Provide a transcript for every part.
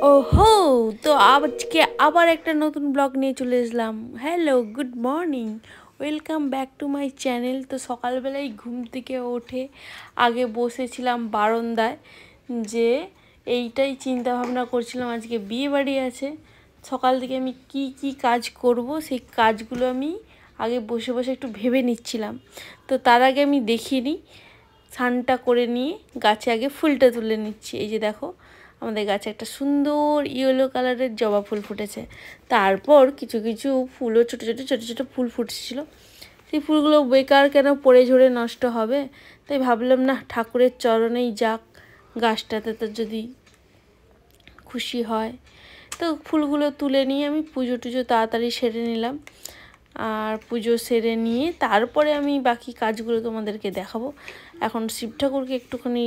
ওহো, তো আজকে আবার একটা নতুন ব্লগ নিয়ে চলে এসলাম। Hello, good morning, welcome back to my channel. তো সকালবেলায় ঘুম থেকে উঠে আগে বসেছিলাম বারান্দায়, যে এইটাই চিন্তা ভাবনা করছিলাম, আজকে বিয়ে বাড়ি আছে। সকাল থেকে আমি কি কি কাজ করব, সেই কাজগুলো আমি আগে বসে বসে একটু ভেবে নিচ্ছিলাম। তো তার আগে আমি দেখিয়ে নিই, স্নানটা করে নিয়ে গাছে আগে ফুলটা তুলে নিচ্ছি। এই যে দেখো, আমাদের গাছে একটা সুন্দর ইয়েলো কালারের জবা ফুল ফুটেছে। তারপর কিছু কিছু ফুলও ছোটো ছোটো ছোটো ছোটো ফুল ফুটেছিলো। সেই ফুলগুলো বেকার কেন পড়ে ঝরে নষ্ট হবে, তাই ভাবলাম না, ঠাকুরের চরণেই যাক, গাছটাতে তো যদি খুশি হয়। তো ফুলগুলো তুলে নিয়ে আমি পুজো টুজো তাড়াতাড়ি সেরে নিলাম। আর পুজো সেরে নিয়ে তারপরে আমি বাকি কাজগুলো তোমাদেরকে দেখাবো। এখন শিব ঠাকুরকে একটুখানি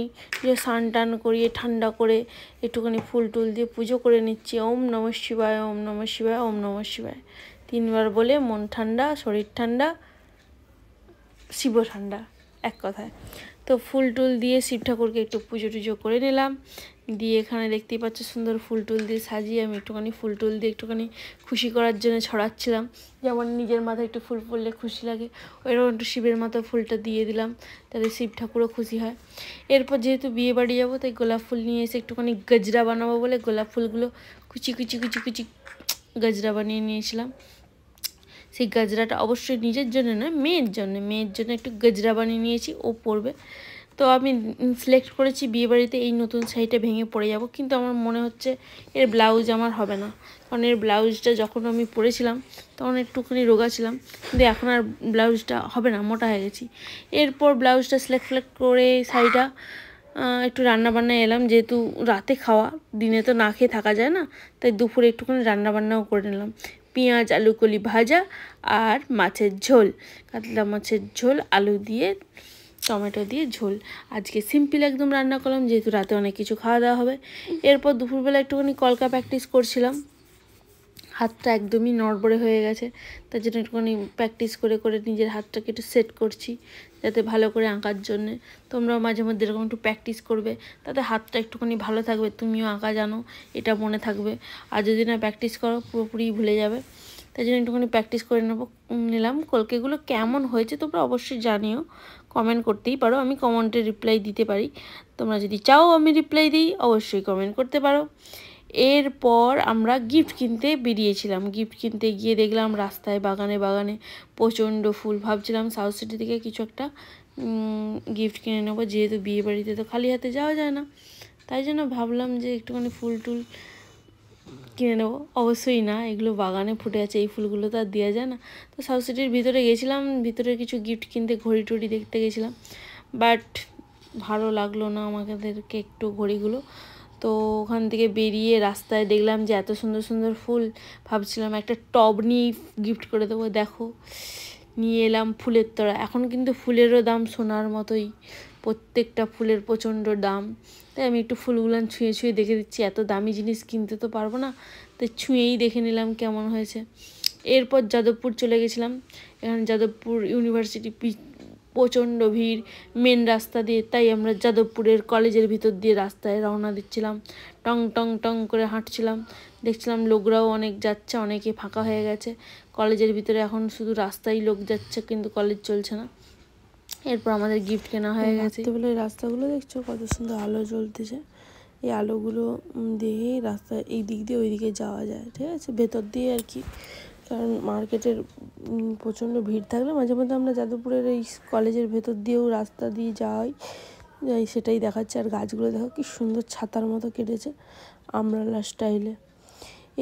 স্নান টান করিয়ে ঠান্ডা করে একটুখানি ফুল টুল দিয়ে পুজো করে নিচ্ছি। ওম নমঃ শিবায়, ওম নমঃ শিবায়, ওম নমঃ শিবায় 3বার বলে মন ঠান্ডা, শরীর ঠান্ডা, শিব ঠান্ডা, এক কথায়। তো ফুল টুল দিয়ে শিব ঠাকুরকে একটু পুজো টুজো করে নিলাম। দিয়ে এখানে দেখতেই পাচ্ছ সুন্দর ফুল টুল দিয়ে সাজিয়ে আমি একটুখানি ফুল টুল দিয়ে একটুখানি খুশি করার জন্য ছড়াচ্ছিলাম। যেমন নিজের মাথায় একটু ফুল পড়লে খুশি লাগে, ওইরকম একটু শিবের মাথায় ফুলটা দিয়ে দিলাম, তাতে শিব ঠাকুরও খুশি হয়। এরপর যেহেতু বিয়ে বাড়ি যাবো, তাই গোলাপ ফুল নিয়ে এসে একটুখানি গজরা বানাবো বলে গোলাপ ফুলগুলো কুচি কুচি কুচি কুচি গজরা বানিয়ে নিয়েছিলাম। সেই গজরাটা অবশ্যই নিজের জন্য নয়, মেয়ের জন্য একটু গজরা বানিয়ে নিয়েছি, ও পরবে। তো আমি সিলেক্ট করেছি বিয়েবাড়িতে এই নতুন শাড়িটা ভেঙে পড়ে যাব, কিন্তু আমার মনে হচ্ছে এর ব্লাউজ আমার হবে না, কারণ এর ব্লাউজটা যখন আমি পরেছিলাম তখন একটুখানি রোগা ছিলাম, কিন্তু এখন আর ব্লাউজটা হবে না, মোটা হয়ে গেছি। এরপর ব্লাউজটা সিলেক্ট করে শাড়িটা একটু রান্নাবান্নায় এলাম, যেহেতু রাতে খাওয়া, দিনে তো না খেয়ে থাকা যায় না, তাই দুপুরে একটুখানি রান্নাবান্নাও করে নিলাম। পেঁয়াজ আলু কলি ভাজা আর মাছের ঝোল, কাতলা মাছের ঝোল, আলু দিয়ে টমেটো দিয়ে ঝোল। আজকে সিম্পল একদম রান্না করলাম, যেহেতু রাতে অনেক কিছু খাওয়া দাওয়া হবে। এরপর দুপুরবেলা একটুখানি কলকা প্র্যাকটিস করছিলাম, হাতটা একদমই নড়বড়ে হয়ে গেছে, তার জন্য একটুখানি প্র্যাকটিস করে করে নিজের হাতটাকে একটু সেট করছি, যাতে ভালো করে আঁকার জন্যে। তোমরাও মাঝে মধ্যে এরকম একটু প্র্যাকটিস করবে, তাতে হাতটা একটুখানি ভালো থাকবে, তুমিও আঁকা জানো এটা মনে থাকবে। আর যদি না প্র্যাকটিস করো পুরোপুরি ভুলে যাবে, তাই জন্য একটুখানি প্র্যাকটিস করে নিলাম। কলকেগুলো কেমন হয়েছে তোমরা অবশ্যই জানিও, কমেন্ট করতেই পারো, আমি কমেন্টে রিপ্লাই দিতে পারি। তোমরা যদি চাও আমি রিপ্লাই দিই, অবশ্যই কমেন্ট করতে পারো। এরপর আমরা গিফট কিনতে বেরিয়েছিলাম। গিফট কিনতে গিয়ে দেখলাম রাস্তায় বাগানে বাগানে প্রচণ্ড ফুল। ভাবছিলাম সাউথ সিটি থেকে কিছু একটা গিফট কিনে নেবো, যেহেতু বিয়ে বাড়িতে তো খালি হাতে যাওয়া যায় না, তাই জন্য ভাবলাম যে একটুখানি ফুল টুল কিনে নেবো। অবশ্যই না, এগুলো বাগানে ফুটে আছে, এই ফুলগুলো তো আর দেওয়া যায় না। তো সাউথ সিটির ভিতরে গেছিলাম, ভিতরে কিছু গিফট কিনতে, ঘড়ি টড়ি দেখতে গেছিলাম, বাট ভালো লাগলো না আমাদেরকে একটু ঘড়িগুলো। তো ওখান থেকে বেরিয়ে রাস্তায় দেখলাম যে এত সুন্দর সুন্দর ফুল, ভাবছিলাম একটা টব নিয়েই গিফট করে দেবো। দেখো নিয়ে এলাম ফুলের তোড়া। এখন কিন্তু ফুলেরও দাম সোনার মতোই, প্রত্যেকটা ফুলের প্রচণ্ড দাম, তাই আমি একটু ফুলগুলো ছুঁয়ে ছুঁয়ে দেখে দিচ্ছি। এত দামি জিনিস কিনতে তো পারবো না, তাই ছুঁয়েই দেখে নিলাম কেমন হয়েছে। এরপর যাদবপুর চলে গেছিলাম। এখানে যাদবপুর ইউনিভার্সিটি প্রচণ্ড ভিড় মেন রাস্তা দিয়ে, তাই আমরা যাদবপুরের কলেজের ভিতর দিয়ে রাস্তায় রওনা দিচ্ছিলাম, টং টং টং করে হাঁটছিলাম। দেখছিলাম লোকরাও অনেক যাচ্ছে, অনেকে ফাঁকা হয়ে গেছে। কলেজের ভিতরে এখন শুধু রাস্তায় লোক যাচ্ছে, কিন্তু কলেজ চলছে না। এরপর আমাদের গিফট কেনা হয়ে গেছে। বলে রাস্তাগুলো দেখছো কত সুন্দর আলো জ্বলতেছে, এই আলোগুলো দিয়েই রাস্তা এই দিক দিয়ে ওই দিকে যাওয়া যায়, ঠিক আছে, ভেতর দিয়ে আর কি। কারণ মার্কেটের প্রচণ্ড ভিড় থাকলে মাঝে মধ্যে আমরা যাদবপুরের এই কলেজের ভেতর দিয়েও রাস্তা দিয়ে যাই, সেটাই দেখাচ্ছে। আর গাছগুলো দেখো কি সুন্দর ছাতার মতো কেটেছে, আমরালা স্টাইলে।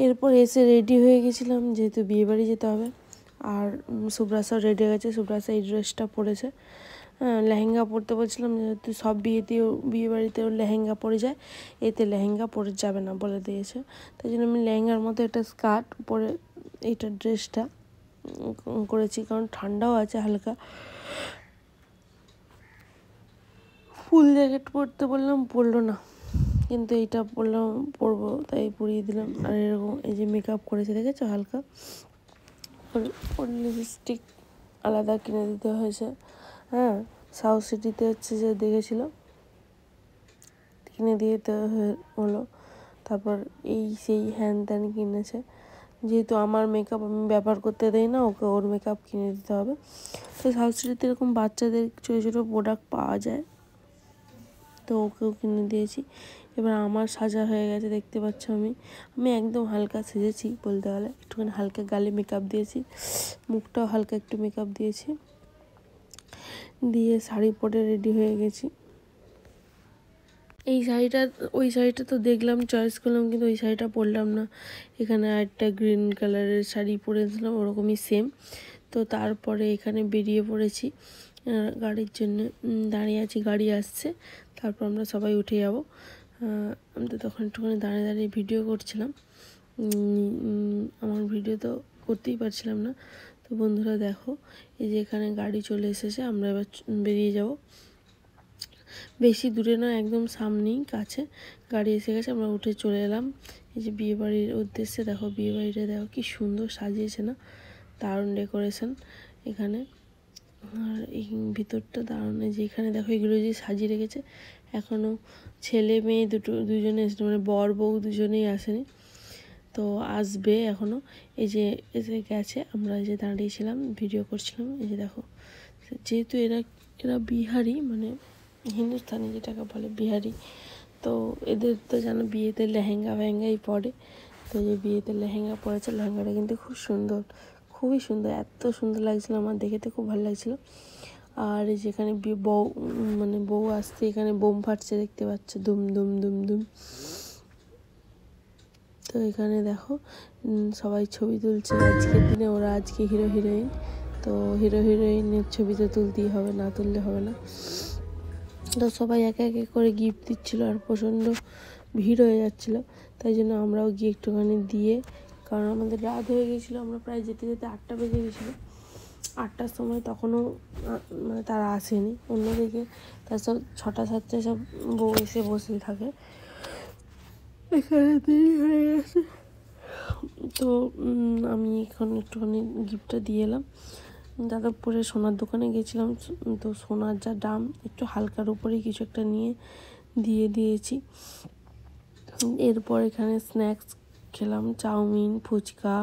এরপর এসে রেডি হয়ে গেছিলাম, যেহেতু বিয়েবাড়ি যেতে হবে। আর সুব্রাসাও রেডি হয়ে গেছে, সুব্রাসা এই ড্রেসটা পরেছে। লেহেঙ্গা পরতে বলছিলাম, যেহেতু সব বিয়ে বাড়িতেও লেহেঙ্গা পরে যায়, এতে লেহেঙ্গা পরে যাবে না বলে দিয়েছে। তাই জন্য আমি লেহেঙ্গার মতো একটা স্কার্ট পরে এইটা ড্রেসটা করেছি, কারণ ঠান্ডাও আছে হালকা। ফুল জ্যাকেট পরতে বললাম, পরলো না, কিন্তু এইটা বললাম পরবো, তাই পরিয়ে দিলাম। আর এরকম এই যে মেকআপ করেছে দেখেছো হালকা, ওর লিপস্টিক আলাদা কিনে দিতে হয়েছে। হ্যাঁ, সাউথ সিটিতে হচ্ছে যে দেখেছিল, কিনে দিয়ে তো হলো। তারপর এই সেই হ্যান ত্যান কিনেছে। যেহেতু আমার মেকআপ আমি ব্যবহার করতে দেই না, ওকে ওর মেকআপ কিনে দিতে হবে। তো সাউথ সিটিতে এরকম বাচ্চাদের ছোটো ছোটো প্রোডাক্ট পাওয়া যায়, তো ওকেও কিনে দিয়েছি। এবার আমার সাজা হয়ে গেছে, দেখতে পাচ্ছ আমি একদম হালকা সেজেছি বলতে গেলে। একটুখানি হালকা গালে মেকআপ দিয়েছি, মুখটাও হালকা একটু মেকআপ দিয়েছি, দিয়ে শাড়ি পরে রেডি হয়ে গেছি। এই শাড়িটা ওই শাড়িটা তো দেখলাম, চয়েস করলাম, কিন্তু ওই শাড়িটা পরলাম না। এখানে আরেকটা গ্রিন কালারের শাড়ি পরেছিলাম, ওরকমই সেম। তো তারপরে এখানে বেরিয়ে পড়েছি গাড়ির জন্য, দাঁড়িয়ে আছি, গাড়ি আসছে, তারপর আমরা সবাই উঠে যাব। আমি তো তখন একটুখানি দাঁড়িয়ে দাঁড়িয়ে ভিডিও করছিলাম, আমার ভিডিও তো করতেই পারছিলাম না। তো বন্ধুরা দেখো, এই যে এখানে গাড়ি চলে এসেছে, আমরা এবার বেরিয়ে যাব। বেশি দূরে না, একদম সামনেই কাছে গাড়ি এসে গেছে, আমরা উঠে চলে এলাম। এই যে বিয়েবাড়ির উদ্দেশ্যে দেখো, বিয়েবাড়িটা দেখো কি সুন্দর সাজিয়েছে না, দারুণ ডেকোরেশন এখানে। আর এই ভিতরটা দারুণ। যে এখানে দেখো এগুলো যে সাজিয়ে রেখেছে, এখনও ছেলে মেয়ে দুজনে এসে, মানে বর বউ দুজনেই আসেনি, তো আসবে এখনও। এই যে এসে গেছে, আমরা যে দাঁড়িয়েছিলাম ভিডিও করছিলাম। এই যে দেখো, যেহেতু এরা বিহারি, মানে হিন্দুস্তানি যেটাকে বলে বিহারি, তো এদের তো জানো বিয়েতে লেহেঙ্গা ফেহেঙ্গাই পরে। তো যে বিয়েতে লেহেঙ্গা পরেছে, লেহেঙ্গাটা কিন্তু খুব সুন্দর, খুবই সুন্দর, এত সুন্দর লাগছিলো, আমার দেখেতে খুব ভালো লাগছিলো। আর যেখানে বউ, মানে বউ আসতে এখানে বোম ফাটছে, দেখতে পাচ্ছ, দুম দুম দুম দুম। তো এখানে দেখো সবাই ছবি তুলছে আজকের দিনে, ওরা আজকে হিরো হিরোইন, তো হিরো হিরোইনের ছবি তো তুলতেই হবে, না তুললে হবে না। তো সবাই একে একে করে গিফট দিচ্ছিলো, আর প্রচণ্ড ভিড় হয়ে যাচ্ছিলো, তাই জন্য আমরাও গিয়ে একটুখানি দিয়ে, কারণ আমাদের রাত হয়ে গেছিলো, আমরা প্রায় যেতে যেতে 8টা বেজে গেছিলো। 8টার সময় তখনও মানে তারা আসেনি, অন্যদিকে তার সব 6টা 7টায় সব বউ এসে বসে থাকে, এখানে দেরি হয়ে গেছে। তো আমি এখন একটুখানি গিফটটা দিয়ে এলাম। যাদবপুরে সোনার দোকানে গেছিলাম, তো সোনার যা দাম, একটু হালকার উপরেই কিছু একটা নিয়ে দিয়ে দিয়েছি। এরপর এখানে স্ন্যাক্স খেলাম, চাউমিন, ফুচকা,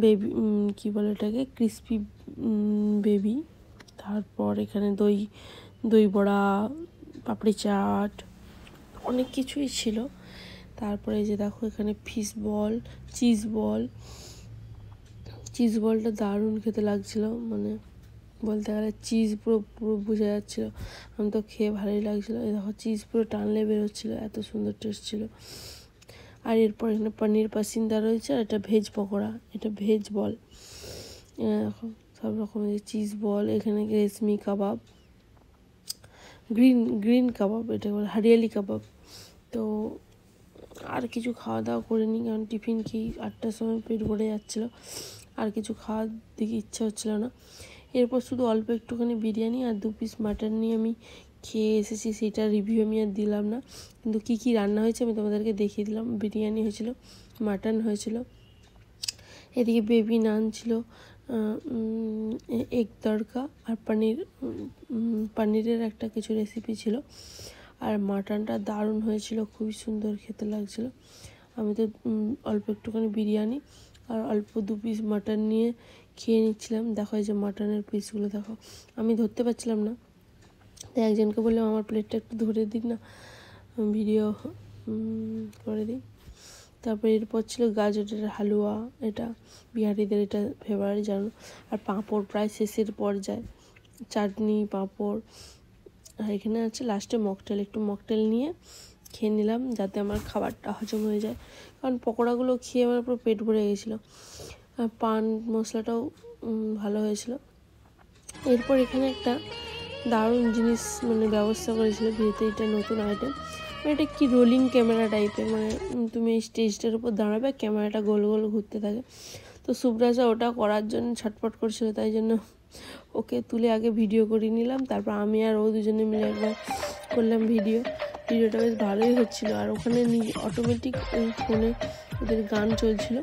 বেবি কী বলে এটাকে, ক্রিসপি বেবি, তারপর এখানে দই বড়া, পাপড়ি চাট, অনেক কিছুই ছিল। তারপরে যে দেখো এখানে ফিশ বল, চিজ বলটা দারুণ খেতে লাগছিলো, মানে বলতে গেলে চিজ পুরো পুরো বোঝা যাচ্ছিলো, আমি তো খেয়ে ভালোই লাগছিলো। এই দেখো চিজ পুরো টানলে বেরোচ্ছিলো, এত সুন্দর টেস্ট ছিল। আর এরপর এখানে পনির পাসিন্দা রয়েছে, আর এটা ভেজ পকোড়া, এটা ভেজ বল, দেখো সব রকমের চিজ বল। এখানে রেশমি কাবাব, গ্রিন কাবাব, এটা বলে হরিয়ালি কাবাব। তো আর কিছু খাওয়া দাওয়া করিনি, কারণ টিফিন খেয়ে 8টার সময় পেট ভরে যাচ্ছিলো, আর কিছু খাওয়ার দিকে ইচ্ছা হচ্ছিলো না। এরপর শুধু অল্প একটুখানি বিরিয়ানি আর 2 পিস মাটন নিয়ে আমি খেয়ে এসেছি, সেটা রিভিউ আমি আর দিলাম না, কিন্তু কী কী রান্না হয়েছে আমি তোমাদেরকে দেখিয়ে দিলাম। বিরিয়ানি হয়েছিল, মাটন হয়েছিল, এদিকে বেবি নান ছিল, এগ তড়কা, আর পনিরের একটা কিছু রেসিপি ছিল। আর মাটনটা দারুণ হয়েছিল, খুবই সুন্দর খেতে লাগছিলো। আমি তো অল্প একটুখানি বিরিয়ানি আর অল্প 2 পিস মাটন নিয়ে খেয়ে নিচ্ছিলাম। দেখো এই যে মাটনের পিসগুলো দেখো, আমি ধরতে পারছিলাম না, তাই একজনকে বললাম আমার প্লেটটা একটু ধরে দিন না, ভিডিও করে দিই। তারপরে এরপর ছিল গাজরের হালুয়া, এটা বিহারিদের এটা ফেভারিট জানো। আর পাঁপড় প্রায় শেষের পর্যায়ে, চাটনি, পাঁপড়, আর এখানে আছে লাস্টে মকটেল। একটু মকটেল নিয়ে খেয়ে নিলাম, যাতে আমার খাবারটা হজম হয়ে যায়, কারণ পকোড়াগুলো খেয়ে আমার পুরো পেট ভরে গেছিলো। আর পান মশলাটাও ভালো হয়েছিল। এরপর এখানে একটা দারুণ জিনিস মানে ব্যবস্থা করেছিল বিয়েতে, এটা নতুন আইটেম, এটা কি রোলিং ক্যামেরা টাইপের, মানে তুমি এই স্টেজটার উপর দাঁড়াবে, ক্যামেরাটা গোল গোল ঘুরতে থাকে। তো সুব্রাজা ওটা করার জন্য ছটফট করছিল, তাই জন্য ওকে তুলে আগে ভিডিও করে নিলাম, তারপর আমি আর ও দুজনে মিলে একবার করলাম ভিডিওটা বেশ ভালোই হচ্ছিলো। আর ওখানে অটোমেটিক ফোনে ওদের গান চলছিল,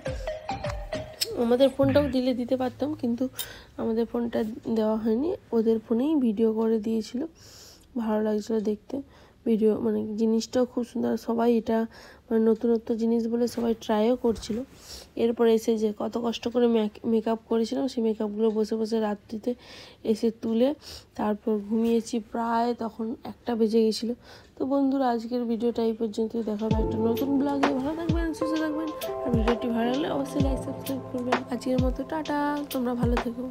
আমাদের ফোনটাও দিতে পারতাম, কিন্তু আমাদের ফোনটা দেওয়া হয়নি, ওদের ফোনেই ভিডিও করে দিয়েছিল, ভালো লাগছিলো দেখতে। ভিডিও মানে জিনিসটাও খুব সুন্দর, সবাই এটা মানে নতুনত্ব জিনিস বলে সবাই ট্রাইও করছিল। এরপরে এসে যে কত কষ্ট করে মেকআপ করেছিলাম সেই মেকআপগুলো বসে বসে রাত্রিতে এসে তুলে তারপর ঘুমিয়েছি, প্রায় তখন 1টা বেজে গেছিলো। তো বন্ধুরা আজকের ভিডিওটা এই পর্যন্তই, দেখা হবে একটা নতুন ব্লগে। ভালো থাকবেন, সুস্থ থাকবেন, আর ভিডিওটি ভালো লাগলে অবশ্যই লাইক সাবস্ক্রাইব করবেন। আজকের মতো টাটা, তোমরা ভালো থেকো।